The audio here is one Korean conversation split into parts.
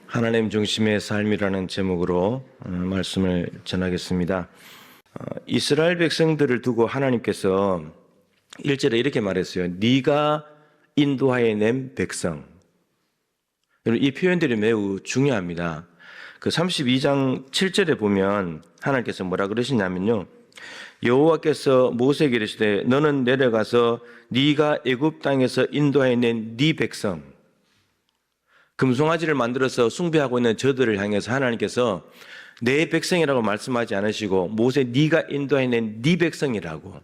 하나님 중심의 삶이라는 제목으로 말씀을 전하겠습니다. 이스라엘 백성들을 두고 하나님께서 1절에 이렇게 말했어요. 네가 인도하여 낸 백성. 이 표현들이 매우 중요합니다. 그 32장 7절에 보면 하나님께서 뭐라 그러시냐면요. 여호와께서 모세에게 이르시되 너는 내려가서 네가 애굽 땅에서 인도하여 낸 네 백성, 금송아지를 만들어서 숭배하고 있는 저들을 향해서 하나님께서 내 백성이라고 말씀하지 않으시고 모세 네가 인도해 낸 네 백성이라고.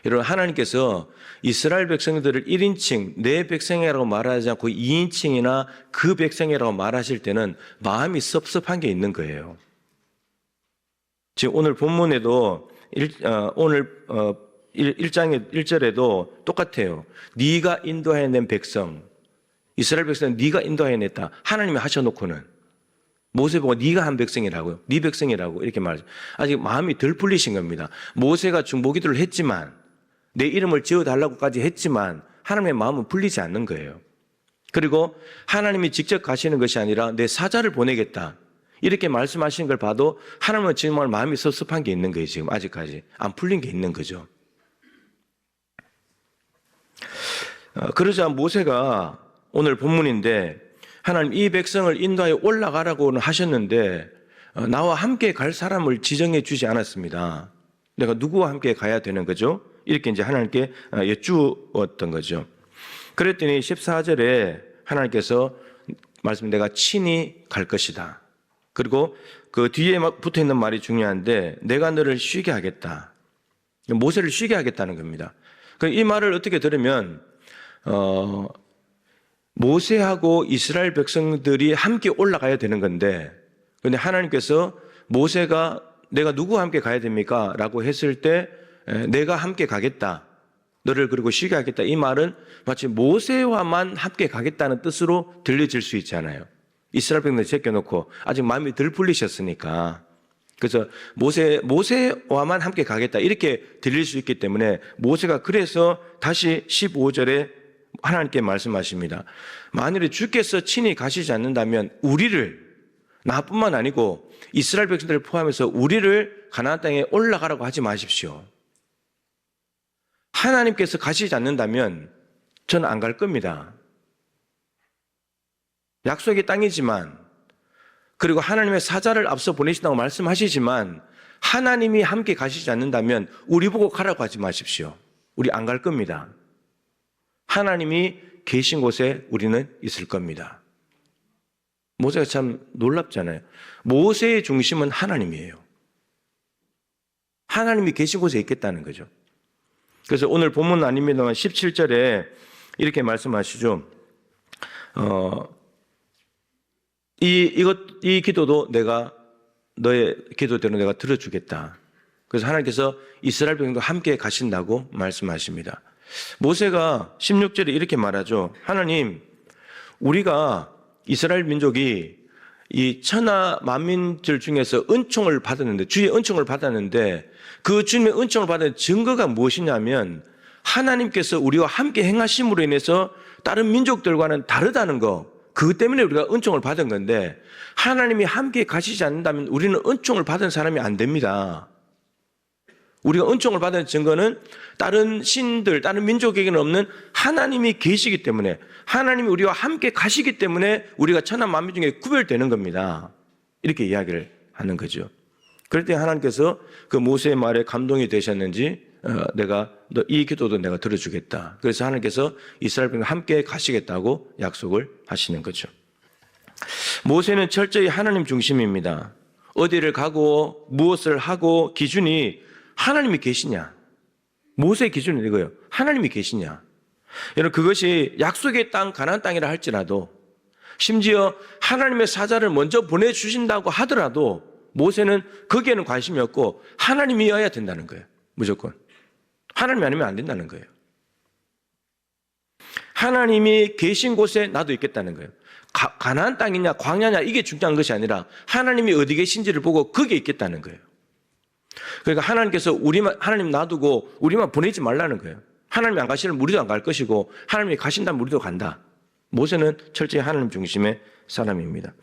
여러분, 하나님께서 이스라엘 백성들을 1인칭 내 백성이라고 말하지 않고 2인칭이나 그 백성이라고 말하실 때는 마음이 섭섭한 게 있는 거예요. 지금 오늘 본문에도 오늘 1장의 1절에도 똑같아요. 네가 인도해 낸 백성, 이스라엘 백성은 네가 인도해냈다. 하나님이 하셔놓고는 모세 보고 네가 한 백성이라고요. 네 백성이라고 이렇게 말하죠. 아직 마음이 덜 풀리신 겁니다. 모세가 중보기도를 했지만 내 이름을 지어달라고까지 했지만 하나님의 마음은 풀리지 않는 거예요. 그리고 하나님이 직접 가시는 것이 아니라 내 사자를 보내겠다. 이렇게 말씀하시는 걸 봐도 하나님은 정말 마음이 섭섭한 게 있는 거예요. 지금 아직까지 안 풀린 게 있는 거죠. 그러자 모세가 오늘 본문인데 하나님 이 백성을 인도하여 올라가라고는 하셨는데 나와 함께 갈 사람을 지정해 주지 않았습니다. 내가 누구와 함께 가야 되는 거죠? 이렇게 이제 하나님께 여쭈었던 거죠. 그랬더니 14절에 하나님께서 말씀 내가 친히 갈 것이다. 그리고 그 뒤에 붙어 있는 말이 중요한데 내가 너를 쉬게 하겠다. 모세를 쉬게 하겠다는 겁니다. 이 말을 어떻게 들으면 모세하고 이스라엘 백성들이 함께 올라가야 되는 건데, 그런데 하나님께서 모세가 내가 누구와 함께 가야 됩니까? 라고 했을 때 내가 함께 가겠다. 너를 그리고 쉬게 하겠다. 이 말은 마치 모세와만 함께 가겠다는 뜻으로 들려질 수 있잖아요. 이스라엘 백성들 제껴놓고 아직 마음이 덜 풀리셨으니까. 그래서 모세와만 함께 가겠다. 이렇게 들릴 수 있기 때문에 모세가 그래서 다시 15절에 하나님께 말씀하십니다. 만일에 주께서 친히 가시지 않는다면 우리를, 나뿐만 아니고 이스라엘 백성들을 포함해서 우리를 가나안 땅에 올라가라고 하지 마십시오. 하나님께서 가시지 않는다면 저는 안 갈 겁니다. 약속의 땅이지만, 그리고 하나님의 사자를 앞서 보내신다고 말씀하시지만 하나님이 함께 가시지 않는다면 우리 보고 가라고 하지 마십시오. 우리 안 갈 겁니다. 하나님이 계신 곳에 우리는 있을 겁니다. 모세가 참 놀랍잖아요. 모세의 중심은 하나님이에요. 하나님이 계신 곳에 있겠다는 거죠. 그래서 오늘 본문 아닙니다만 17절에 이렇게 말씀하시죠. 이 기도도 내가 너의 기도대로 내가 들어주겠다. 그래서 하나님께서 이스라엘 백성도 함께 가신다고 말씀하십니다. 모세가 16절에 이렇게 말하죠. 하나님, 우리가 이스라엘 민족이 이 천하 만민들 중에서 은총을 받았는데, 주의 은총을 받았는데 그 주님의 은총을 받은 증거가 무엇이냐면 하나님께서 우리와 함께 행하심으로 인해서 다른 민족들과는 다르다는 거, 그것 때문에 우리가 은총을 받은 건데 하나님이 함께 가시지 않는다면 우리는 은총을 받은 사람이 안 됩니다. 우리가 은총을 받은 증거는 다른 신들, 다른 민족에게는 없는 하나님이 계시기 때문에, 하나님이 우리와 함께 가시기 때문에 우리가 천하 만민 중에 구별되는 겁니다. 이렇게 이야기를 하는 거죠. 그럴 때 하나님께서 그 모세의 말에 감동이 되셨는지 내가 너 이 기도도 내가 들어주겠다. 그래서 하나님께서 이스라엘 백성과 함께 가시겠다고 약속을 하시는 거죠. 모세는 철저히 하나님 중심입니다. 어디를 가고 무엇을 하고 기준이 하나님이 계시냐. 모세의 기준은 이거예요. 하나님이 계시냐. 여러분, 그것이 약속의 땅, 가나안 땅이라 할지라도, 심지어 하나님의 사자를 먼저 보내주신다고 하더라도 모세는 거기에는 관심이 없고 하나님이어야 된다는 거예요. 무조건. 하나님이 아니면 안 된다는 거예요. 하나님이 계신 곳에 나도 있겠다는 거예요. 가나안 땅이냐 광야냐 이게 중요한 것이 아니라 하나님이 어디 계신지를 보고 거기에 있겠다는 거예요. 그러니까 하나님께서 하나님 놔두고 우리만 보내지 말라는 거예요. 하나님이 안 가시면 우리도 안 갈 것이고 하나님이 가신다면 우리도 간다. 모세는 철저히 하나님 중심의 사람입니다.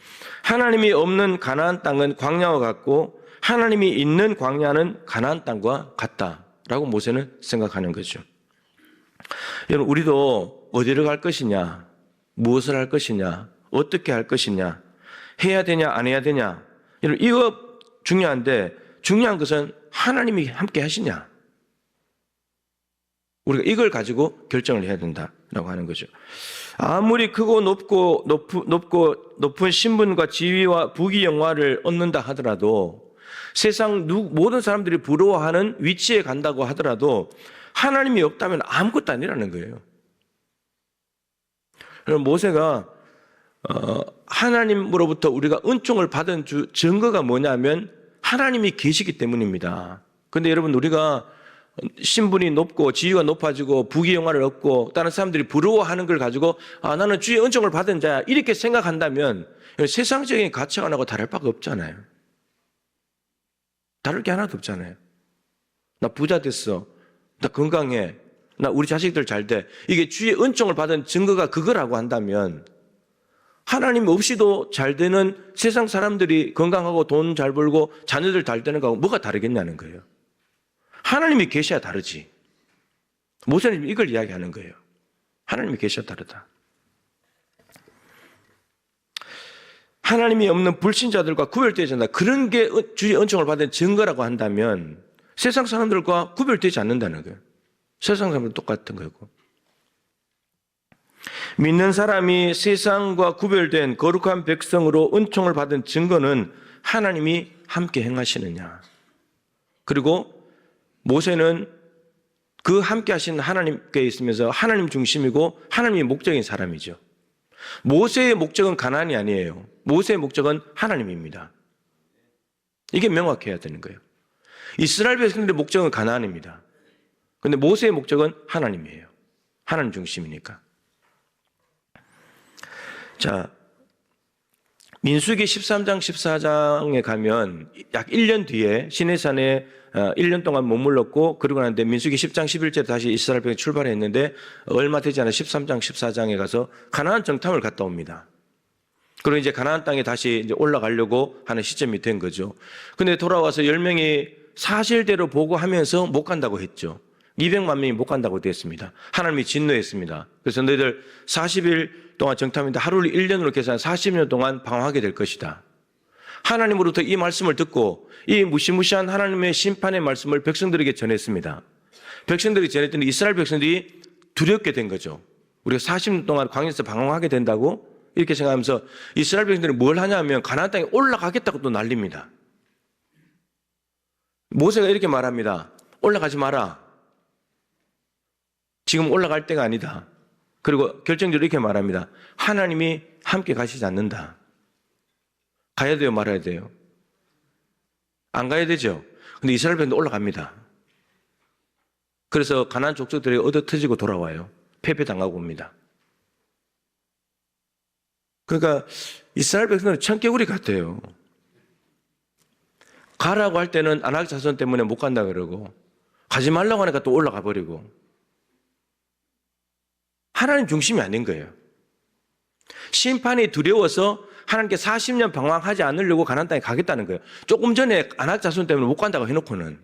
하나님이 없는 가나안 땅은 광야와 같고 하나님이 있는 광야는 가나안 땅과 같다라고 모세는 생각하는 거죠. 여러분, 우리도 어디를 갈 것이냐, 무엇을 할 것이냐, 어떻게 할 것이냐, 해야 되냐 안 해야 되냐, 여러분 이거 중요한데 중요한 것은 하나님이 함께 하시냐, 우리가 이걸 가지고 결정을 해야 된다라고 하는 거죠. 아무리 크고 높은 신분과 지위와 부귀 영화를 얻는다 하더라도, 세상 모든 사람들이 부러워하는 위치에 간다고 하더라도 하나님이 없다면 아무것도 아니라는 거예요. 그럼 모세가 하나님으로부터 우리가 은총을 받은 증거가 뭐냐면 하나님이 계시기 때문입니다. 그런데 여러분, 우리가 신분이 높고 지위가 높아지고 부귀 영화를 얻고 다른 사람들이 부러워하는 걸 가지고 나는 주의 은총을 받은 자야 이렇게 생각한다면 세상적인 가치관하고 다를 바가 없잖아요. 다를 게 하나도 없잖아요. 나 부자 됐어, 나 건강해, 나 우리 자식들 잘 돼, 이게 주의 은총을 받은 증거가 그거라고 한다면 하나님 없이도 잘 되는 세상 사람들이 건강하고 돈 잘 벌고 자녀들 잘 되는 거하고 뭐가 다르겠냐는 거예요. 하나님이 계셔야 다르지. 모세는 이걸 이야기하는 거예요. 하나님이 계셔야 다르다. 하나님이 없는 불신자들과 구별되지 않는다. 그런 게 주의 은총을 받은 증거라고 한다면 세상 사람들과 구별되지 않는다는 거예요. 세상 사람들은 똑같은 거고. 믿는 사람이 세상과 구별된 거룩한 백성으로 은총을 받은 증거는 하나님이 함께 행하시느냐. 그리고 모세는 그 함께 하신 하나님께 있으면서 하나님 중심이고 하나님이 목적인 사람이죠. 모세의 목적은 가나안이 아니에요. 모세의 목적은 하나님입니다. 이게 명확해야 되는 거예요. 이스라엘 백성들의 목적은 가나안입니다. 그런데 모세의 목적은 하나님이에요. 하나님 중심이니까. 자, 민수기 13장 14장에 가면 약 1년 뒤에 시내산에 1년 동안 머물렀고, 그러고 나는데 민수기 10장 11절에 다시 이스라엘 백성이 출발했는데 얼마 되지 않아 13장 14장에 가서 가나안 정탐을 갔다 옵니다. 그리고 이제 가나안 땅에 다시 이제 올라가려고 하는 시점이 된 거죠. 근데 돌아와서 10명이 사실대로 보고하면서 못 간다고 했죠. 200만 명이 못 간다고 됐습니다. 하나님이 진노했습니다. 그래서 너희들 40일 동안 정탐인데 하루를 1년으로 계산한 40년 동안 방황하게 될 것이다. 하나님으로부터 이 말씀을 듣고 이 무시무시한 하나님의 심판의 말씀을 백성들에게 전했습니다. 백성들이 전했더니 이스라엘 백성들이 두렵게 된 거죠. 우리가 40년 동안 광야에서 방황하게 된다고 이렇게 생각하면서 이스라엘 백성들이 뭘 하냐면 가나안 땅에 올라가겠다고 또 난립니다. 모세가 이렇게 말합니다. 올라가지 마라. 지금 올라갈 때가 아니다. 그리고 결정적으로 이렇게 말합니다. 하나님이 함께 가시지 않는다. 가야 돼요, 말아야 돼요? 안 가야 되죠. 근데 이스라엘 백성도 올라갑니다. 그래서 가나안 족속들이 얻어 터지고 돌아와요. 패배당하고 옵니다. 그러니까 이스라엘 백성들은 청개구리 같아요. 가라고 할 때는 아낙 자손 때문에 못 간다 그러고, 가지 말라고 하니까 또 올라가 버리고. 하나님 중심이 아닌 거예요. 심판이 두려워서 하나님께 40년 방황하지 않으려고 가나안 땅에 가겠다는 거예요. 조금 전에 아낙 자손 때문에 못 간다고 해놓고는.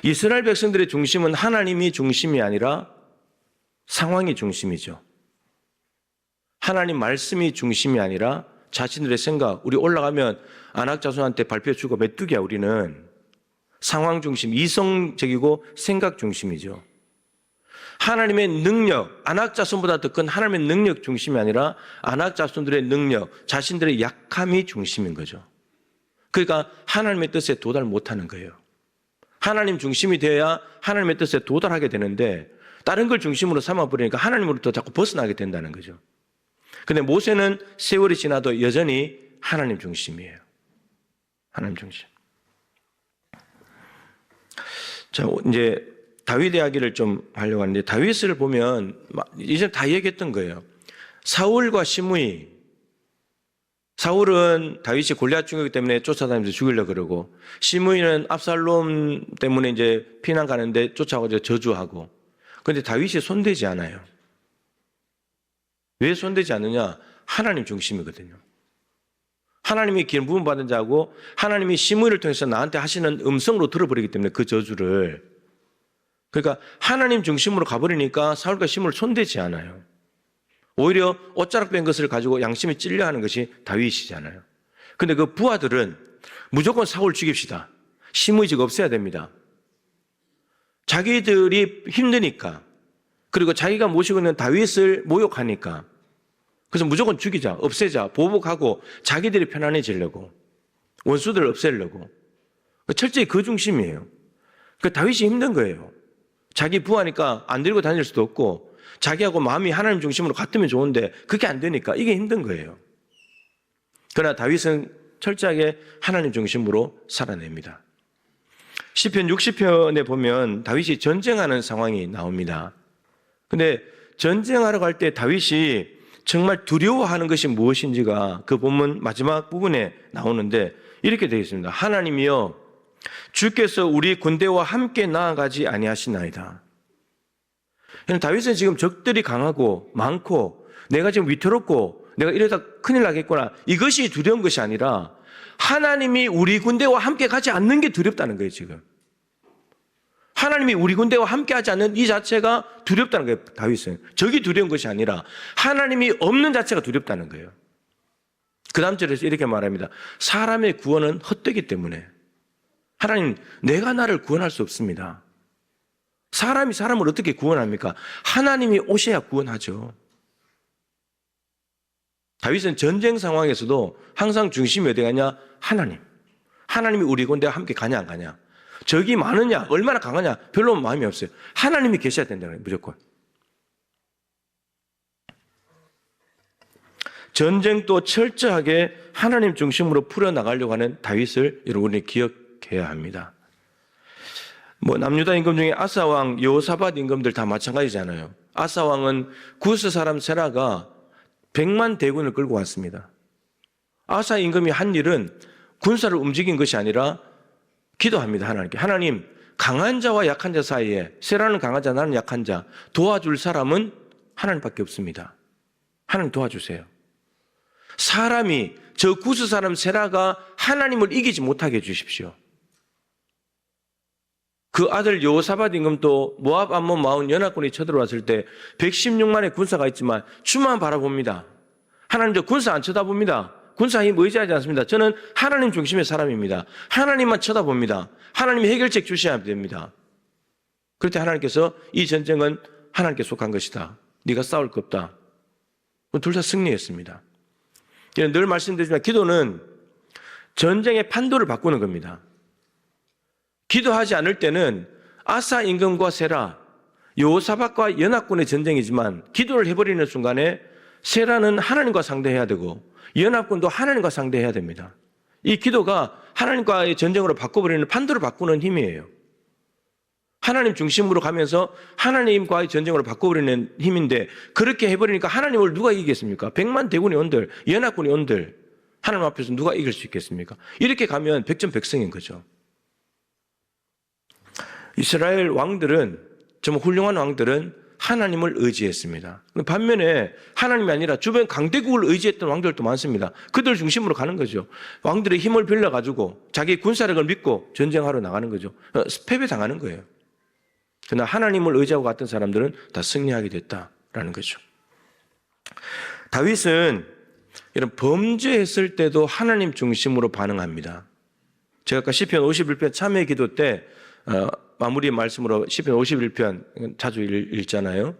이스라엘 백성들의 중심은 하나님이 중심이 아니라 상황이 중심이죠. 하나님 말씀이 중심이 아니라 자신들의 생각. 우리 올라가면 아낙 자손한테 발표 주고 메뚜기야. 우리는 상황 중심, 이성적이고 생각 중심이죠. 하나님의 능력, 아낙 자손보다 더 큰 하나님의 능력 중심이 아니라 아낙 자손들의 능력, 자신들의 약함이 중심인 거죠. 그러니까 하나님의 뜻에 도달 못하는 거예요. 하나님 중심이 되어야 하나님의 뜻에 도달하게 되는데 다른 걸 중심으로 삼아버리니까 하나님으로부터 자꾸 벗어나게 된다는 거죠. 근데 모세는 세월이 지나도 여전히 하나님 중심이에요. 하나님 중심. 자, 이제 다윗 이야기를 좀 하려고 하는데, 다윗을 보면 이제 다 얘기했던 거예요. 사울과 시므이. 사울은 다윗이 골리앗 죽이기 때문에 쫓아다니면서 죽이려고 그러고, 시므이는 압살롬 때문에 이제 피난 가는데 쫓아가서 저주하고, 그런데 다윗이 손대지 않아요. 왜 손대지 않느냐? 하나님 중심이거든요. 하나님이 기름 부음 받은 자고 하나님이 시므이를 통해서 나한테 하시는 음성으로 들어버리기 때문에 그 저주를, 그러니까 하나님 중심으로 가버리니까 사울과 시므이를 손대지 않아요. 오히려 옷자락 뺀 것을 가지고 양심이 찔려하는 것이 다윗이잖아요. 근데 그 부하들은 무조건 사울 죽입시다. 시므이 집 없애야 됩니다. 자기들이 힘드니까, 그리고 자기가 모시고 있는 다윗을 모욕하니까, 그래서 무조건 죽이자, 없애자, 보복하고 자기들이 편안해지려고, 원수들을 없애려고. 철저히 그 중심이에요. 그 다윗이 힘든 거예요. 자기 부하니까 안 들고 다닐 수도 없고 자기하고 마음이 하나님 중심으로 같으면 좋은데 그게 안 되니까 이게 힘든 거예요. 그러나 다윗은 철저하게 하나님 중심으로 살아냅니다. 시편 60편에 보면 다윗이 전쟁하는 상황이 나옵니다. 근데 전쟁하러 갈 때 다윗이 정말 두려워하는 것이 무엇인지가 그 본문 마지막 부분에 나오는데 이렇게 되어 있습니다. 하나님이여, 주께서 우리 군대와 함께 나아가지 아니하시나이다. 다윗은 지금 적들이 강하고 많고 내가 지금 위태롭고 내가 이러다 큰일 나겠구나, 이것이 두려운 것이 아니라 하나님이 우리 군대와 함께 가지 않는 게 두렵다는 거예요. 지금 하나님이 우리 군대와 함께 하지 않는 이 자체가 두렵다는 거예요. 다윗은 적이 두려운 것이 아니라 하나님이 없는 자체가 두렵다는 거예요. 그 다음 절에서 이렇게 말합니다. 사람의 구원은 헛되기 때문에, 하나님, 내가 나를 구원할 수 없습니다. 사람이 사람을 어떻게 구원합니까? 하나님이 오셔야 구원하죠. 다윗은 전쟁 상황에서도 항상 중심이 어디 가냐? 하나님. 하나님이 우리 군대와 함께 가냐 안 가냐? 적이 많으냐? 얼마나 강하냐? 별로 마음이 없어요. 하나님이 계셔야 된다는 거예요. 무조건. 전쟁도 철저하게 하나님 중심으로 풀어나가려고 하는 다윗을 여러분이 기억해야 합니다. 남유다 임금 중에 아사 왕, 여호사밧 임금들 다 마찬가지잖아요. 아사 왕은 구스 사람 세라가 100만 대군을 끌고 왔습니다. 아사 임금이 한 일은 군사를 움직인 것이 아니라 기도합니다. 하나님께. 하나님, 강한 자와 약한 자 사이에, 세라는 강한 자, 나는 약한 자, 도와줄 사람은 하나님밖에 없습니다. 하나님 도와주세요. 사람이, 저 구스 사람 세라가 하나님을 이기지 못하게 해주십시오. 그 아들 여호사밧 임금도 모압 암몬 마온 연합군이 쳐들어왔을 때 116만의 군사가 있지만 주만 바라봅니다. 하나님, 저 군사 안 쳐다봅니다. 군사 힘 의지하지 않습니다. 저는 하나님 중심의 사람입니다. 하나님만 쳐다봅니다. 하나님이 해결책 주셔야 됩니다. 그럴 때 하나님께서 이 전쟁은 하나님께 속한 것이다. 네가 싸울 거 없다. 둘 다 승리했습니다. 늘 말씀드리지만 기도는 전쟁의 판도를 바꾸는 겁니다. 기도하지 않을 때는 아사 임금과 세라, 여호사밧과 연합군의 전쟁이지만 기도를 해버리는 순간에 세라는 하나님과 상대해야 되고 연합군도 하나님과 상대해야 됩니다. 이 기도가 하나님과의 전쟁으로 바꿔버리는, 판도를 바꾸는 힘이에요. 하나님 중심으로 가면서 하나님과의 전쟁으로 바꿔버리는 힘인데, 그렇게 해버리니까 하나님을 누가 이기겠습니까? 100만 대군이 온들, 연합군이 온들, 하나님 앞에서 누가 이길 수 있겠습니까? 이렇게 가면 백전백승인 거죠. 이스라엘 왕들은, 정말 훌륭한 왕들은 하나님을 의지했습니다. 반면에 하나님이 아니라 주변 강대국을 의지했던 왕들도 많습니다. 그들 중심으로 가는 거죠. 왕들의 힘을 빌려가지고 자기 군사력을 믿고 전쟁하러 나가는 거죠. 패배당하는 거예요. 그러나 하나님을 의지하고 갔던 사람들은 다 승리하게 됐다라는 거죠. 다윗은 이런 범죄했을 때도 하나님 중심으로 반응합니다. 제가 아까 시편 51편 참회 기도 때 마무리 말씀으로 시편 51편 자주 읽잖아요.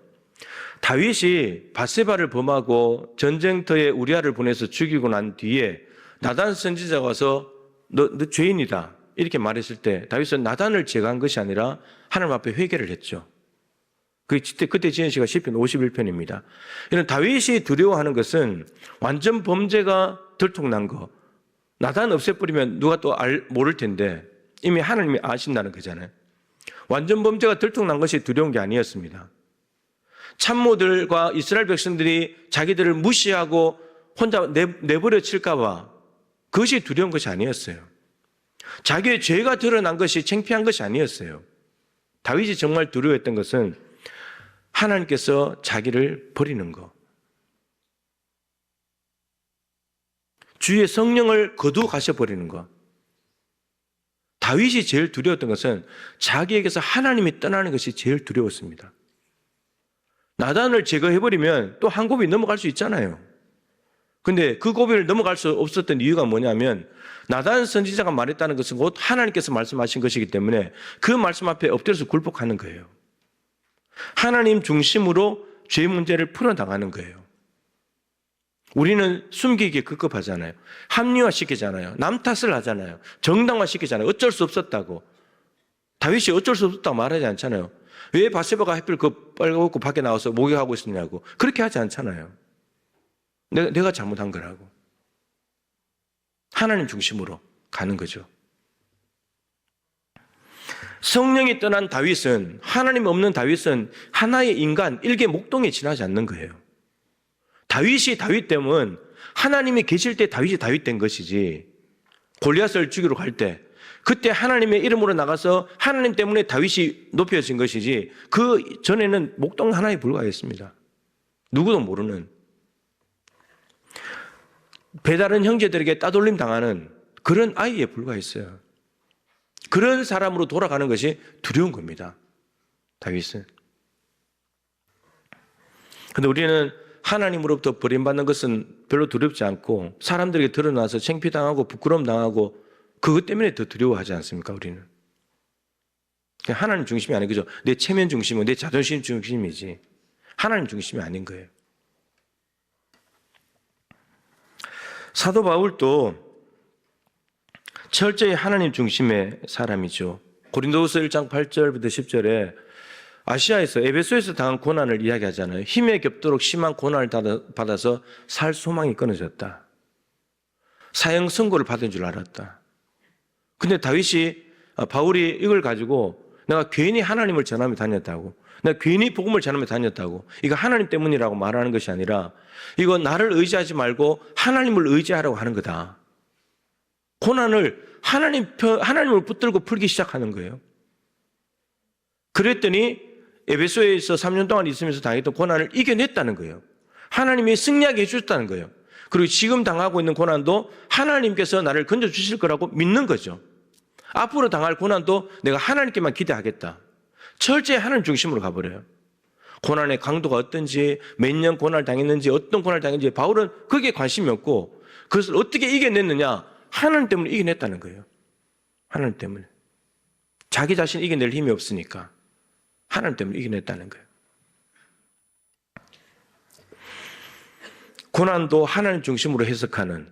다윗이 밧세바를 범하고 전쟁터에 우리아를 보내서 죽이고 난 뒤에 나단 선지자가 와서 너 죄인이다 이렇게 말했을 때 다윗은 나단을 제거한 것이 아니라 하나님 앞에 회개를 했죠. 그때 지은 시가 시편 51편입니다. 이런 다윗이 두려워하는 것은 완전 범죄가 들통난 거, 나단 없애버리면 누가 또 모를 텐데 이미 하나님이 아신다는 거잖아요. 완전 범죄가 들통난 것이 두려운 게 아니었습니다. 참모들과 이스라엘 백성들이 자기들을 무시하고 혼자 내버려 칠까 봐 그것이 두려운 것이 아니었어요. 자기의 죄가 드러난 것이 창피한 것이 아니었어요. 다윗이 정말 두려워했던 것은 하나님께서 자기를 버리는 것. 주의 성령을 거두어 가셔버리는 것. 다윗이 제일 두려웠던 것은 자기에게서 하나님이 떠나는 것이 제일 두려웠습니다. 나단을 제거해버리면 또 한 고비 넘어갈 수 있잖아요. 근데 그 고비를 넘어갈 수 없었던 이유가 뭐냐면 나단 선지자가 말했다는 것은 곧 하나님께서 말씀하신 것이기 때문에 그 말씀 앞에 엎드려서 굴복하는 거예요. 하나님 중심으로 죄 문제를 풀어나가는 거예요. 우리는 숨기기에 급급하잖아요. 합리화시키잖아요. 남 탓을 하잖아요. 정당화시키잖아요. 어쩔 수 없었다고. 다윗이 어쩔 수 없었다고 말하지 않잖아요. 왜 바세바가 하필 그 빨갛고 밖에 나와서 목욕하고 있었냐고. 그렇게 하지 않잖아요. 내가 잘못한 거라고. 하나님 중심으로 가는 거죠. 성령이 떠난 다윗은, 하나님 없는 다윗은 하나의 인간, 일개 목동에 지나지 않는 거예요. 다윗이 다윗 되면 하나님이 계실 때 다윗이 다윗 된 것이지, 골리앗을 죽이러 갈 때 그때 하나님의 이름으로 나가서 하나님 때문에 다윗이 높여진 것이지, 그 전에는 목동 하나에 불과했습니다. 누구도 모르는, 배다른 형제들에게 따돌림 당하는 그런 아이에 불과했어요. 그런 사람으로 돌아가는 것이 두려운 겁니다, 다윗은. 그런데 우리는 하나님으로부터 버림받는 것은 별로 두렵지 않고 사람들에게 드러나서 창피당하고 부끄러움 당하고 그것 때문에 더 두려워하지 않습니까, 우리는? 하나님 중심이 아닌 거죠. 내 체면 중심은 내 자존심 중심이지 하나님 중심이 아닌 거예요. 사도 바울도 철저히 하나님 중심의 사람이죠. 고린도후서 1장 8절부터 10절에 아시아에서 에베소에서 당한 고난을 이야기하잖아요. 힘에 겹도록 심한 고난을 받아서 살 소망이 끊어졌다. 사형 선고를 받은 줄 알았다. 근데 바울이 이걸 가지고 내가 괜히 하나님을 전하며 다녔다고, 내가 괜히 복음을 전하며 다녔다고, 이거 하나님 때문이라고 말하는 것이 아니라 이거 나를 의지하지 말고 하나님을 의지하라고 하는 거다. 고난을 하나님을 붙들고 풀기 시작하는 거예요. 그랬더니 에베소에서 3년 동안 있으면서 당했던 고난을 이겨냈다는 거예요. 하나님이 승리하게 해주셨다는 거예요. 그리고 지금 당하고 있는 고난도 하나님께서 나를 건져주실 거라고 믿는 거죠. 앞으로 당할 고난도 내가 하나님께만 기대하겠다. 철저히 하나님 중심으로 가버려요. 고난의 강도가 어떤지, 몇 년 고난을 당했는지, 어떤 고난을 당했는지 바울은 그게 관심이 없고 그것을 어떻게 이겨냈느냐? 하나님 때문에 이겨냈다는 거예요. 하나님 때문에. 자기 자신 이겨낼 힘이 없으니까 하나님 때문에 이겨냈다는 거예요. 고난도 하나님 중심으로 해석하는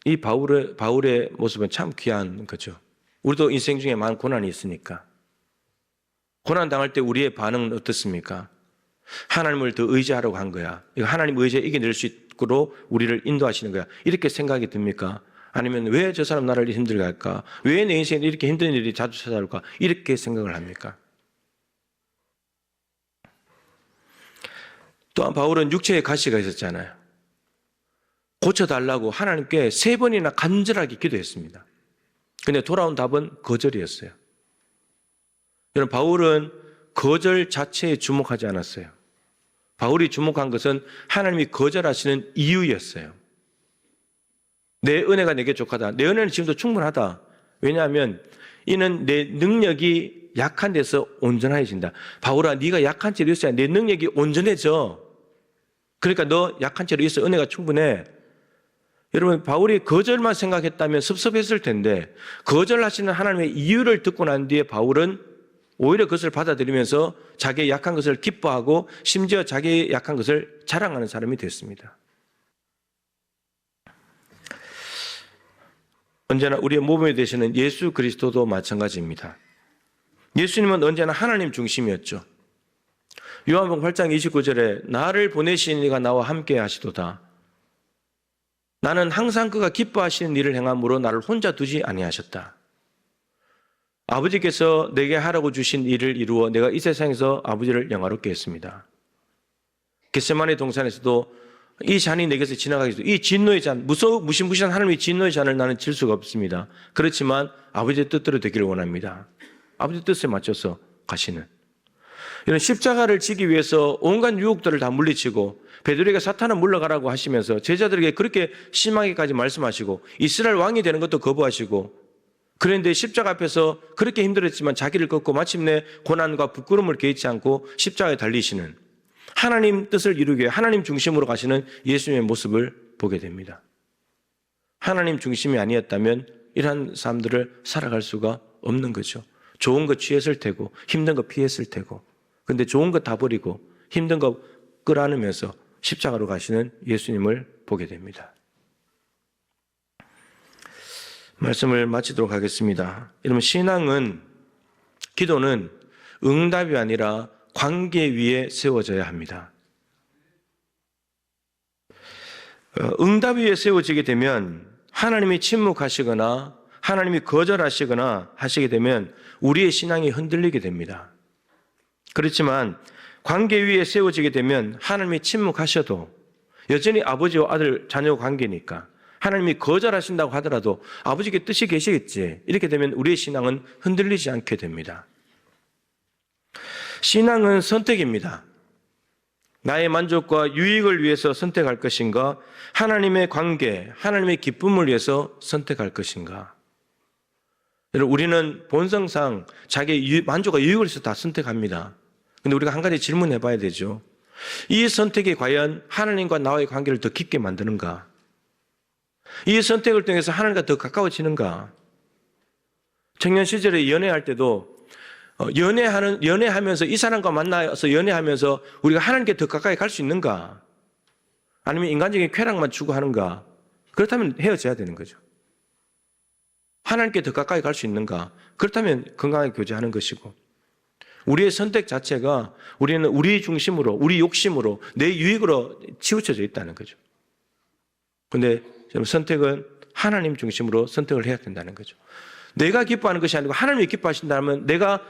이 바울의 모습은 참 귀한 거죠. 우리도 인생 중에 많은 고난이 있으니까. 고난 당할 때 우리의 반응은 어떻습니까? 하나님을 더 의지하려고 한 거야. 이거 하나님 의지에 이겨낼 수 있도록 우리를 인도하시는 거야. 이렇게 생각이 듭니까? 아니면 왜 저 사람 나를 힘들게 할까? 왜 내 인생에 이렇게 힘든 일이 자주 찾아올까? 이렇게 생각을 합니까? 또한 바울은 육체에 가시가 있었잖아요. 고쳐달라고 하나님께 3번이나 간절하게 기도했습니다. 근데 돌아온 답은 거절이었어요. 여러분, 바울은 거절 자체에 주목하지 않았어요. 바울이 주목한 것은 하나님이 거절하시는 이유였어요. 내 은혜가 내게 족하다. 내 은혜는 지금도 충분하다. 왜냐하면 이는 내 능력이 약한 데서 온전해진다. 바울아, 네가 약한 채로 있어야 내 능력이 온전해져. 그러니까 너 약한 채로 있어. 은혜가 충분해. 여러분, 바울이 거절만 생각했다면 섭섭했을 텐데 거절하시는 하나님의 이유를 듣고 난 뒤에 바울은 오히려 그것을 받아들이면서 자기의 약한 것을 기뻐하고 심지어 자기의 약한 것을 자랑하는 사람이 됐습니다. 언제나 우리의 모범이 되시는 예수 그리스도도 마찬가지입니다. 예수님은 언제나 하나님 중심이었죠. 요한복음 8장 29절에 나를 보내신 이가 나와 함께 하시도다. 나는 항상 그가 기뻐하시는 일을 행함으로 나를 혼자 두지 아니하셨다. 아버지께서 내게 하라고 주신 일을 이루어 내가 이 세상에서 아버지를 영화롭게 했습니다. 겟세마네 동산에서도 이 잔이 내게서 지나가기 위해서 이 진노의 잔, 무시무시한 하나님의 진노의 잔을 나는 질 수가 없습니다. 그렇지만 아버지의 뜻대로 되기를 원합니다. 아버지의 뜻에 맞춰서 가시는. 이런 십자가를 지기 위해서 온갖 유혹들을 다 물리치고 베드로에게 사탄아 물러가라고 하시면서 제자들에게 그렇게 심하게까지 말씀하시고 이스라엘 왕이 되는 것도 거부하시고, 그런데 십자가 앞에서 그렇게 힘들었지만 자기를 꺾고 마침내 고난과 부끄러움을 개의치 않고 십자가에 달리시는, 하나님 뜻을 이루기 위해 하나님 중심으로 가시는 예수님의 모습을 보게 됩니다. 하나님 중심이 아니었다면 이러한 삶들을 살아갈 수가 없는 거죠. 좋은 거 취했을 테고 힘든 거 피했을 테고, 근데 좋은 거 다 버리고 힘든 거 끌어안으면서 십자가로 가시는 예수님을 보게 됩니다. 말씀을 마치도록 하겠습니다. 여러분, 신앙은, 기도는 응답이 아니라 관계 위에 세워져야 합니다. 응답 위에 세워지게 되면 하나님이 침묵하시거나 하나님이 거절하시거나 하시게 되면 우리의 신앙이 흔들리게 됩니다. 그렇지만 관계 위에 세워지게 되면 하나님이 침묵하셔도 여전히 아버지와 아들, 자녀 관계니까 하나님이 거절하신다고 하더라도 아버지께 뜻이 계시겠지, 이렇게 되면 우리의 신앙은 흔들리지 않게 됩니다. 신앙은 선택입니다. 나의 만족과 유익을 위해서 선택할 것인가, 하나님의 관계, 하나님의 기쁨을 위해서 선택할 것인가. 여러분, 우리는 본성상 자기의 만족과 유익을 위해서 다 선택합니다. 근데 우리가 한 가지 질문해 봐야 되죠. 이 선택이 과연 하나님과 나와의 관계를 더 깊게 만드는가? 이 선택을 통해서 하나님과 더 가까워지는가? 청년 시절에 연애할 때도 연애하면서 이 사람과 만나서 연애하면서 우리가 하나님께 더 가까이 갈 수 있는가? 아니면 인간적인 쾌락만 추구하는가? 그렇다면 헤어져야 되는 거죠. 하나님께 더 가까이 갈 수 있는가? 그렇다면 건강하게 교제하는 것이고, 우리의 선택 자체가 우리는 우리 중심으로, 우리 욕심으로, 내 유익으로 치우쳐져 있다는 거죠. 그런데 선택은 하나님 중심으로 선택을 해야 된다는 거죠. 내가 기뻐하는 것이 아니고 하나님이 기뻐하신다면, 내가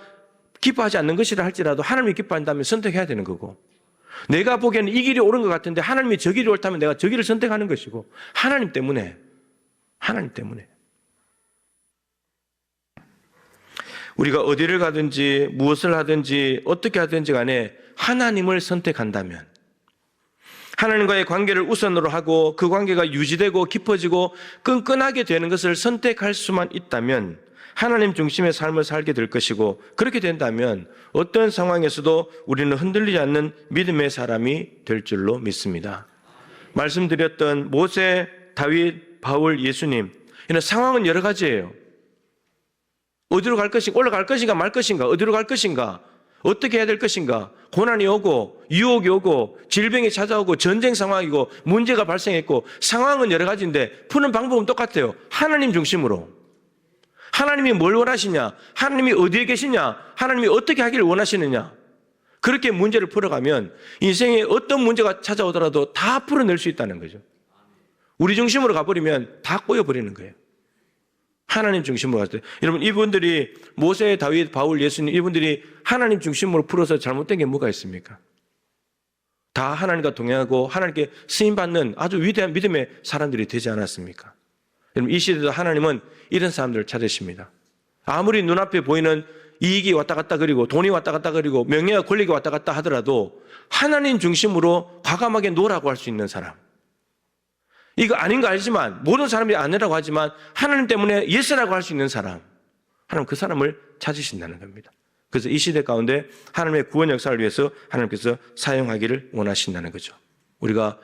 기뻐하지 않는 것이라 할지라도 하나님이 기뻐한다면 선택해야 되는 거고, 내가 보기에는 이 길이 옳은 것 같은데 하나님이 저 길이 옳다면 내가 저 길을 선택하는 것이고, 하나님 때문에. 우리가 어디를 가든지 무엇을 하든지 어떻게 하든지 간에 하나님을 선택한다면, 하나님과의 관계를 우선으로 하고 그 관계가 유지되고 깊어지고 끈끈하게 되는 것을 선택할 수만 있다면 하나님 중심의 삶을 살게 될 것이고, 그렇게 된다면 어떤 상황에서도 우리는 흔들리지 않는 믿음의 사람이 될 줄로 믿습니다. 말씀드렸던 모세, 다윗, 바울, 예수님, 이런 상황은 여러 가지예요. 어디로 갈 것인가, 올라갈 것인가 말 것인가, 어디로 갈 것인가, 어떻게 해야 될 것인가, 고난이 오고 유혹이 오고 질병이 찾아오고 전쟁 상황이고 문제가 발생했고, 상황은 여러 가지인데 푸는 방법은 똑같아요. 하나님 중심으로. 하나님이 뭘 원하시냐, 하나님이 어디에 계시냐, 하나님이 어떻게 하기를 원하시느냐, 그렇게 문제를 풀어가면 인생에 어떤 문제가 찾아오더라도 다 풀어낼 수 있다는 거죠. 우리 중심으로 가버리면 다 꼬여버리는 거예요. 하나님 중심으로 갔을 때, 여러분, 이분들이 모세, 다윗, 바울, 예수님, 이분들이 하나님 중심으로 풀어서 잘못된 게 뭐가 있습니까? 다 하나님과 동행하고 하나님께 쓰임받는 아주 위대한 믿음의 사람들이 되지 않았습니까? 여러분, 이 시대도 하나님은 이런 사람들을 찾으십니다. 아무리 눈앞에 보이는 이익이 왔다 갔다 그리고 돈이 왔다 갔다 그리고 명예와 권력이 왔다 갔다 하더라도 하나님 중심으로 과감하게 노라고 할 수 있는 사람, 이거 아닌 거 알지만, 모든 사람들이 아니라고 하지만 하나님 때문에 예스라고 할 수 있는 사람, 하나님 그 사람을 찾으신다는 겁니다. 그래서 이 시대 가운데 하나님의 구원 역사를 위해서 하나님께서 사용하기를 원하신다는 거죠. 우리가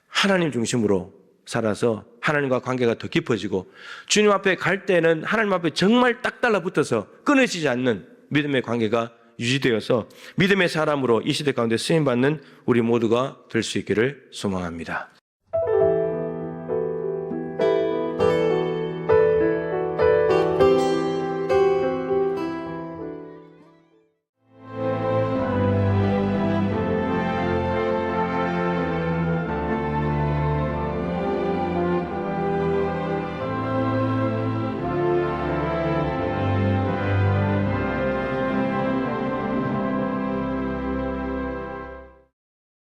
하나님 중심으로 살아서 하나님과 관계가 더 깊어지고, 주님 앞에 갈 때는 하나님 앞에 정말 딱 달라붙어서 끊어지지 않는 믿음의 관계가 유지되어서 믿음의 사람으로 이 시대 가운데 쓰임받는 우리 모두가 될 수 있기를 소망합니다.